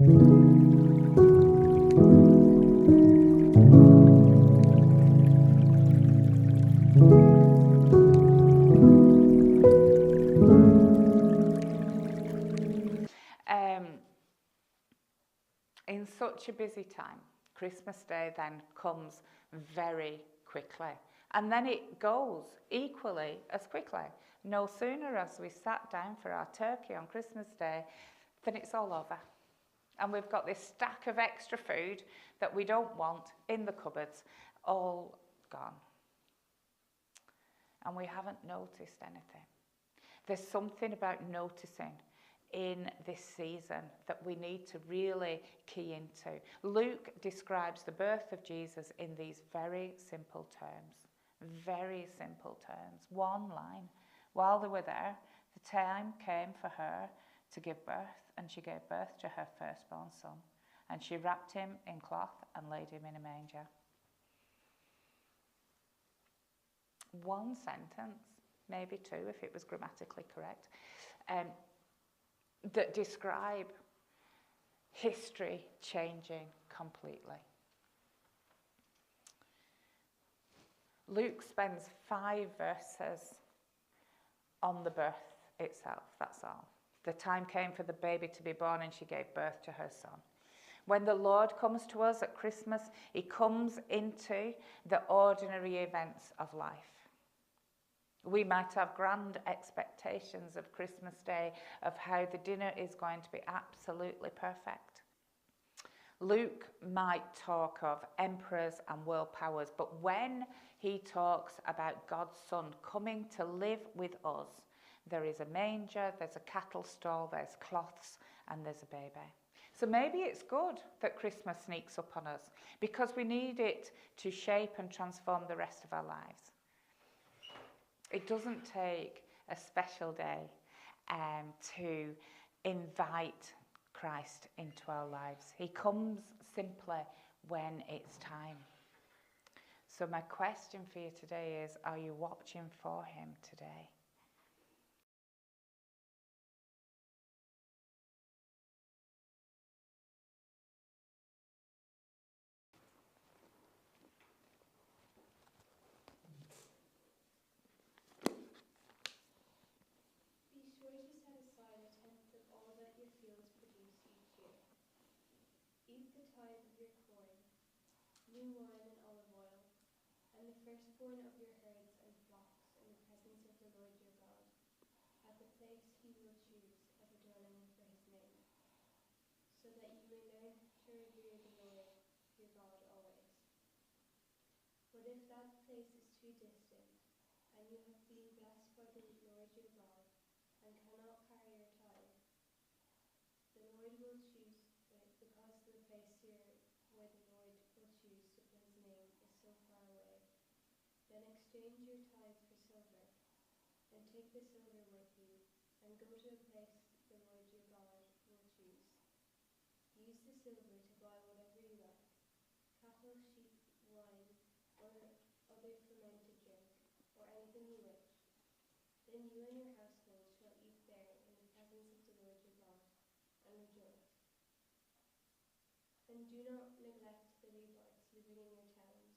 In such a busy time, Christmas Day then comes very quickly, and then it goes equally as quickly. No sooner as we sat down for our turkey on Christmas Day than it's all over. And we've got this stack of extra food that we don't want in the cupboards, all gone. And we haven't noticed anything. There's something about noticing in this season that we need to really key into. Luke describes the birth of Jesus in these very simple terms. Very simple terms. One line. While they were there, the time came for her to give birth, and she gave birth to her firstborn son. And she wrapped him in cloth and laid him in a manger. One sentence, maybe two if it was grammatically correct, that describe history changing completely. Luke spends 5 verses on the birth itself, that's all. The time came for the baby to be born, and she gave birth to her son. When the Lord comes to us at Christmas, he comes into the ordinary events of life. We might have grand expectations of Christmas Day, of how the dinner is going to be absolutely perfect. Luke might talk of emperors and world powers, but when he talks about God's Son coming to live with us, there is a manger, there's a cattle stall, there's cloths, and there's a baby. So maybe it's good that Christmas sneaks up on us, because we need it to shape and transform the rest of our lives. It doesn't take a special day to invite Christ into our lives. He comes simply when it's time. So my question for you today is, are you watching for him today? New wine and olive oil, and the firstborn of your herds and flocks in the presence of the Lord your God, at the place he will choose as a dwelling for his name, so that you may learn to revere the Lord your God always. But if that place is too distant, and you have been blessed by the Lord your God, and cannot carry your tithe, the Lord will choose, because the place where the Lord will choose to put his name is so far away. Then exchange your tithe for silver, and take the silver with you, and go to a place the Lord your God will choose. Use the silver to buy whatever you like, cattle, sheep, wine, or other fermented drink, or anything you wish. Then you and your household shall eat there in the presence of the Lord your God, and rejoice. And do not neglect the Levites living in your towns,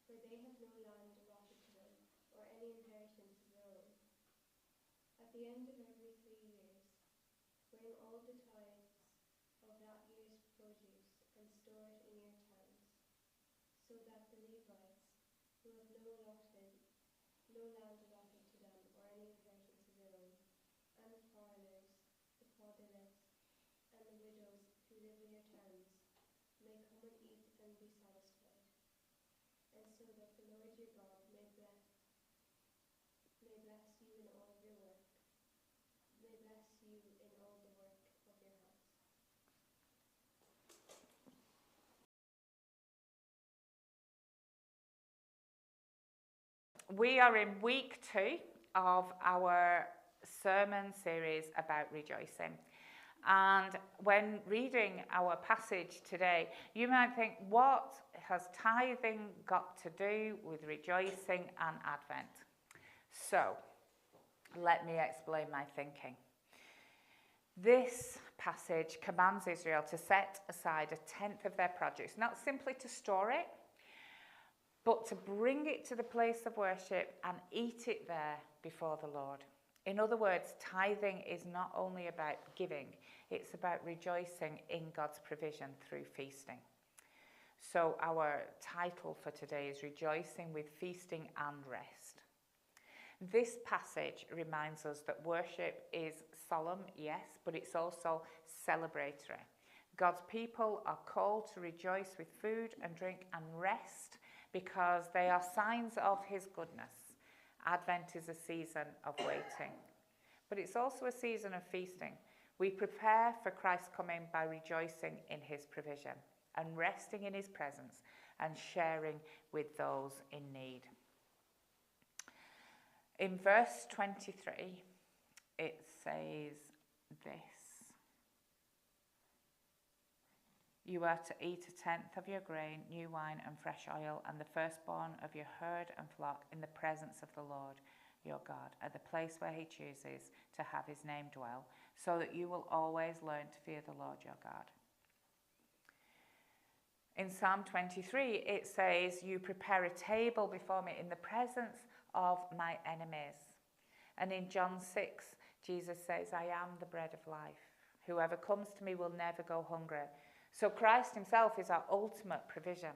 for they have no land allotted to them, or any inheritance of their own. At the end of every 3 years, bring all the tithes of that year's produce and store it in your towns, so that the Levites, who have no land allotted to them, or any inheritance of their own, and the foreigners, the fatherless, and the widows who live in your towns, may come and eat and be satisfied, and so that the Lord your God may bless you in all of your work, may bless you in all the work of your hands. We are in week 2 of our sermon series about rejoicing. And when reading our passage today, you might think, what has tithing got to do with rejoicing and Advent? So, let me explain my thinking. This passage commands Israel to set aside a tenth of their produce, not simply to store it, but to bring it to the place of worship and eat it there before the Lord. In other words, tithing is not only about giving, it's about rejoicing in God's provision through feasting. So our title for today is Rejoicing with Feasting and Rest. This passage reminds us that worship is solemn, yes, but it's also celebratory. God's people are called to rejoice with food and drink and rest because they are signs of his goodness. Advent is a season of waiting, but it's also a season of feasting. We prepare for Christ's coming by rejoicing in his provision and resting in his presence and sharing with those in need. In verse 23, it says this: "You are to eat a tenth of your grain, new wine and fresh oil, and the firstborn of your herd and flock in the presence of the Lord your God, at the place where he chooses to have his name dwell, so that you will always learn to fear the Lord your God." In Psalm 23, it says, "You prepare a table before me in the presence of my enemies." And in John 6, Jesus says, "I am the bread of life. Whoever comes to me will never go hungry." So Christ himself is our ultimate provision.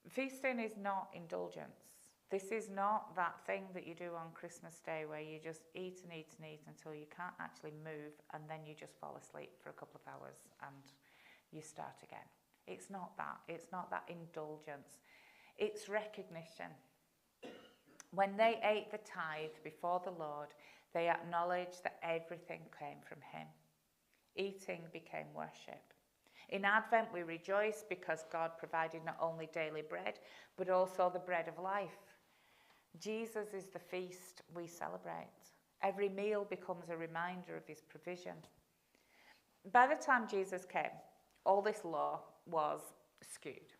Feasting is not indulgence. This is not that thing that you do on Christmas Day where you just eat and eat and eat until you can't actually move and then you just fall asleep for a couple of hours and you start again. It's not that. It's not that indulgence. It's recognition. When they ate the tithe before the Lord, they acknowledged that everything came from him. Eating became worship. In Advent, we rejoice because God provided not only daily bread, but also the bread of life. Jesus is the feast we celebrate. Every meal becomes a reminder of his provision. By the time Jesus came, all this law was skewed.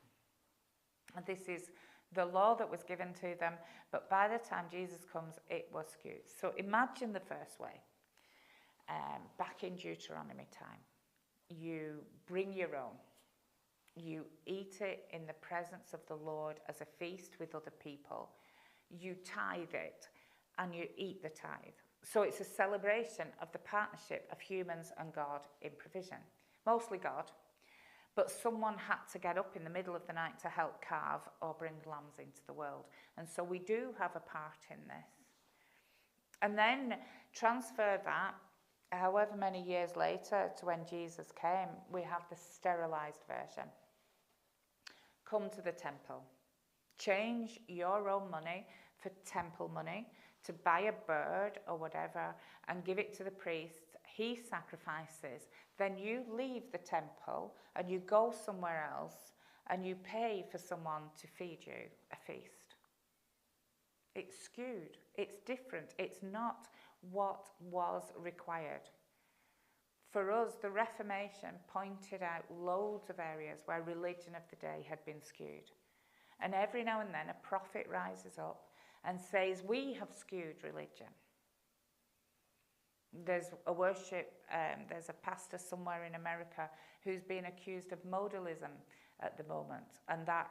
And this is the law that was given to them, but by the time Jesus comes, it was skewed. So imagine the first way. Back in Deuteronomy time, you bring your own. You eat it in the presence of the Lord as a feast with other people. You tithe it and you eat the tithe. So it's a celebration of the partnership of humans and God in provision. Mostly God, but someone had to get up in the middle of the night to help carve or bring lambs into the world. And so we do have a part in this. And then transfer that, however many years later, to when Jesus came, we have the sterilized version. Come to the temple. Change your own money for temple money to buy a bird or whatever and give it to the priest. He sacrifices. Then you leave the temple and you go somewhere else and you pay for someone to feed you a feast. It's skewed. It's different. It's not what was required. For us, the Reformation pointed out loads of areas where religion of the day had been skewed. And every now and then a prophet rises up and says, we have skewed religion. There's a pastor somewhere in America who's been accused of modalism at the moment. And that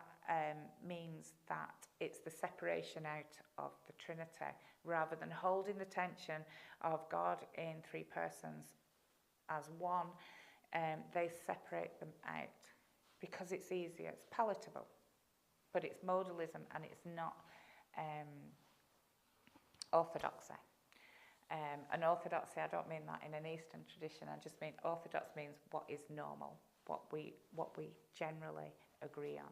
means that it's the separation out of the Trinity. Rather than holding the tension of God in three persons as one, they separate them out because it's easier, it's palatable. But it's modalism and it's not orthodoxy. And orthodoxy, I don't mean that in an Eastern tradition, I just mean orthodox means what is normal, what we generally agree on.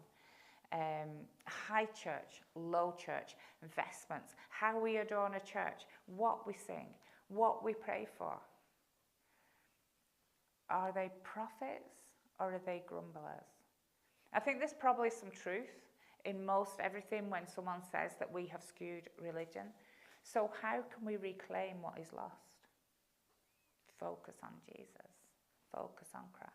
High church, low church, vestments, how we adorn a church, what we sing, what we pray for. Are they prophets or are they grumblers? I think there's probably some truth in most everything when someone says that we have skewed religion. So how can we reclaim what is lost? Focus on Jesus. Focus on Christ.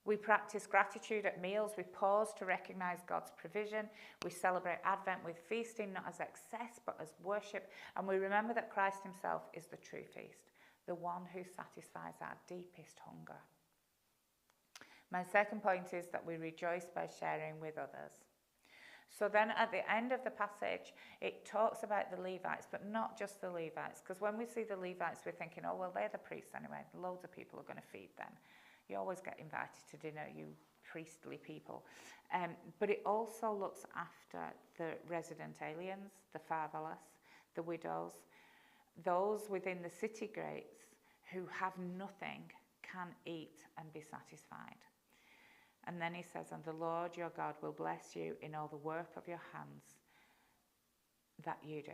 We practice gratitude at meals. We pause to recognize God's provision. We celebrate Advent with feasting, not as excess, but as worship. And we remember that Christ himself is the true feast, the one who satisfies our deepest hunger. My second point is that we rejoice by sharing with others. So then at the end of the passage, it talks about the Levites, but not just the Levites, because when we see the Levites, we're thinking, oh, well, they're the priests anyway. Loads of people are going to feed them. You always get invited to dinner, you priestly people. But it also looks after the resident aliens, the fatherless, the widows, those within the city gates who have nothing can eat and be satisfied. And then he says, and the Lord your God will bless you in all the work of your hands that you do.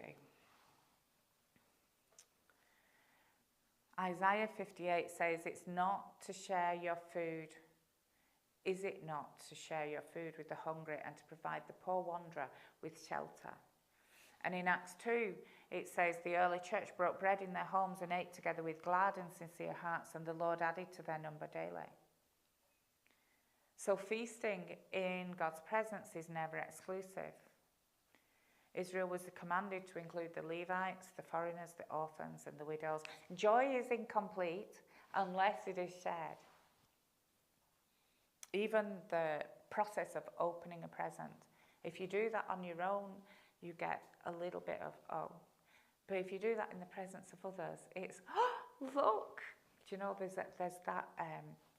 Isaiah 58 says it's not to share your food. Is it not to share your food with the hungry and to provide the poor wanderer with shelter? And in Acts 2, it says the early church broke bread in their homes and ate together with glad and sincere hearts, and the Lord added to their number daily. So feasting in God's presence is never exclusive. Israel was commanded to include the Levites, the foreigners, the orphans, and the widows. Joy is incomplete unless it is shared. Even the process of opening a present, if you do that on your own, you get a little bit of, oh. But if you do that in the presence of others, it's, oh, look. Do you know, there's that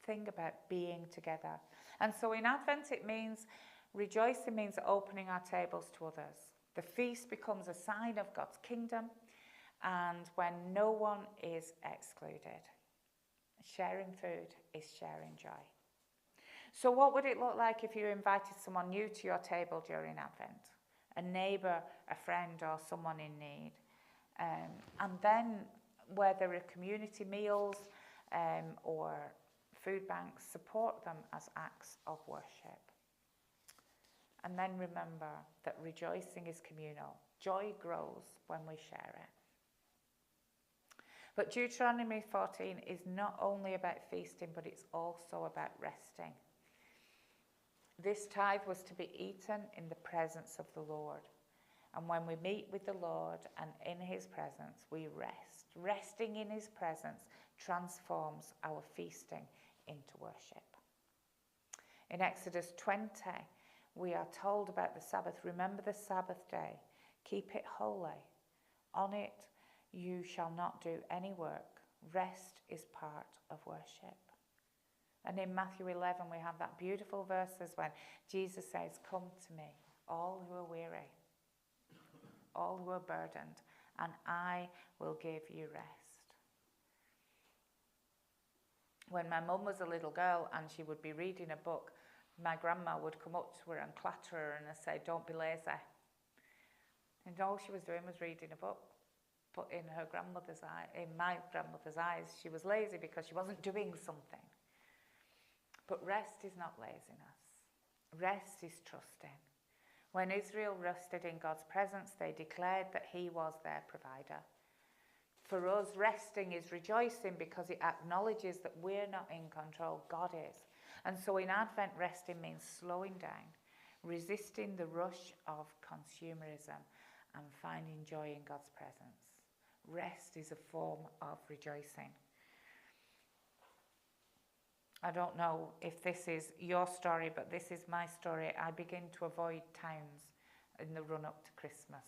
thing about being together. And so in Advent, it means, rejoicing means opening our tables to others. The feast becomes a sign of God's kingdom, and when no one is excluded. Sharing food is sharing joy. So what would it look like if you invited someone new to your table during Advent? A neighbour, a friend, or someone in need. And then where there are community meals or food banks, support them as acts of worship. And then remember that rejoicing is communal. Joy grows when we share it. But Deuteronomy 14 is not only about feasting, but it's also about resting. This tithe was to be eaten in the presence of the Lord. And when we meet with the Lord and in his presence, we rest. Resting in his presence transforms our feasting into worship. In Exodus 20, we are told about the Sabbath. Remember the Sabbath day. Keep it holy. On it you shall not do any work. Rest is part of worship. And in Matthew 11, we have that beautiful verses when Jesus says, come to me, all who are weary, all who are burdened, and I will give you rest. When my mum was a little girl and she would be reading a book, my grandma would come up to her and clatter her and say, don't be lazy. And all she was doing was reading a book. But in my grandmother's eyes, she was lazy because she wasn't doing something. But rest is not laziness. Rest is trusting. When Israel rested in God's presence, they declared that he was their provider. For us, resting is rejoicing because it acknowledges that we're not in control, God is. And so in Advent, resting means slowing down, resisting the rush of consumerism, and finding joy in God's presence. Rest is a form of rejoicing. I don't know if this is your story, but this is my story. I begin to avoid towns in the run-up to Christmas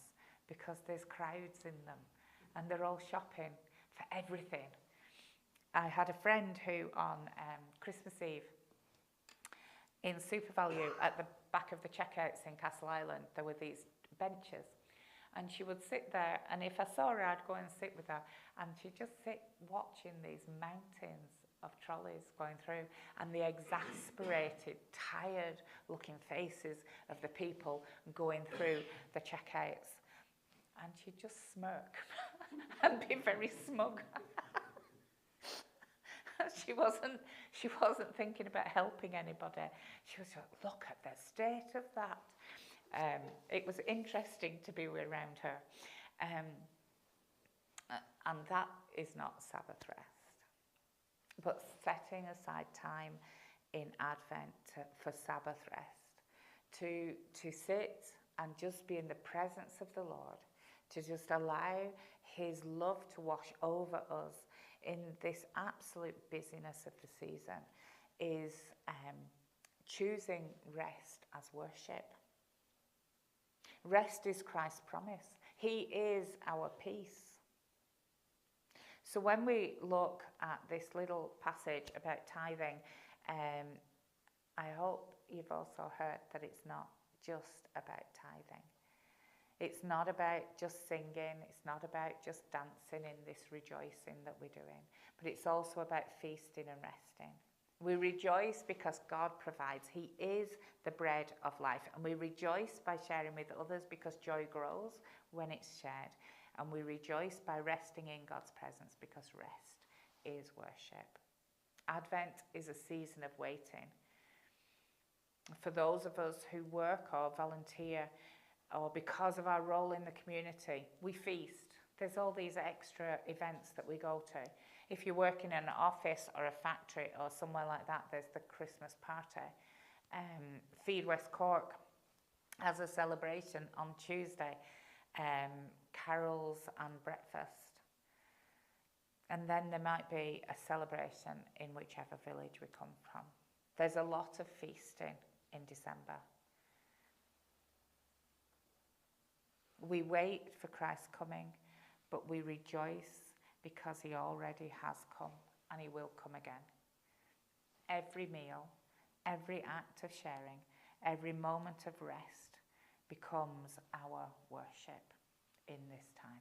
because there's crowds in them and they're all shopping for everything. I had a friend who on Christmas Eve in SuperValue at the back of the checkouts in Castle Island, there were these benches. And she would sit there, and if I saw her, I'd go and sit with her. And she'd just sit watching these mountains of trolleys going through and the exasperated, tired-looking faces of the people going through the checkouts. And she'd just smirk and be very smug. She wasn't thinking about helping anybody. She was like, look at the state of that. It was interesting to be around her. And that is not Sabbath rest. But setting aside time in Advent for Sabbath rest, to sit and just be in the presence of the Lord, to just allow his love to wash over us in this absolute busyness of the season is choosing rest as worship. Rest is Christ's promise. He is our peace. So when we look at this little passage about tithing, I hope you've also heard that it's not just about tithing. It's not about just singing. It's not about just dancing in this rejoicing that we're doing. But it's also about feasting and resting. We rejoice because God provides. He is the bread of life. And we rejoice by sharing with others because joy grows when it's shared. And we rejoice by resting in God's presence because rest is worship. Advent is a season of waiting. For those of us who work or volunteer, or because of our role in the community, we feast. There's all these extra events that we go to. If you work in an office or a factory or somewhere like that, there's the Christmas party. Feed West Cork has a celebration on Tuesday, carols and breakfast. And then there might be a celebration in whichever village we come from. There's a lot of feasting in December. We wait for Christ's coming, but we rejoice because he already has come and he will come again. Every meal, every act of sharing, every moment of rest becomes our worship in this time.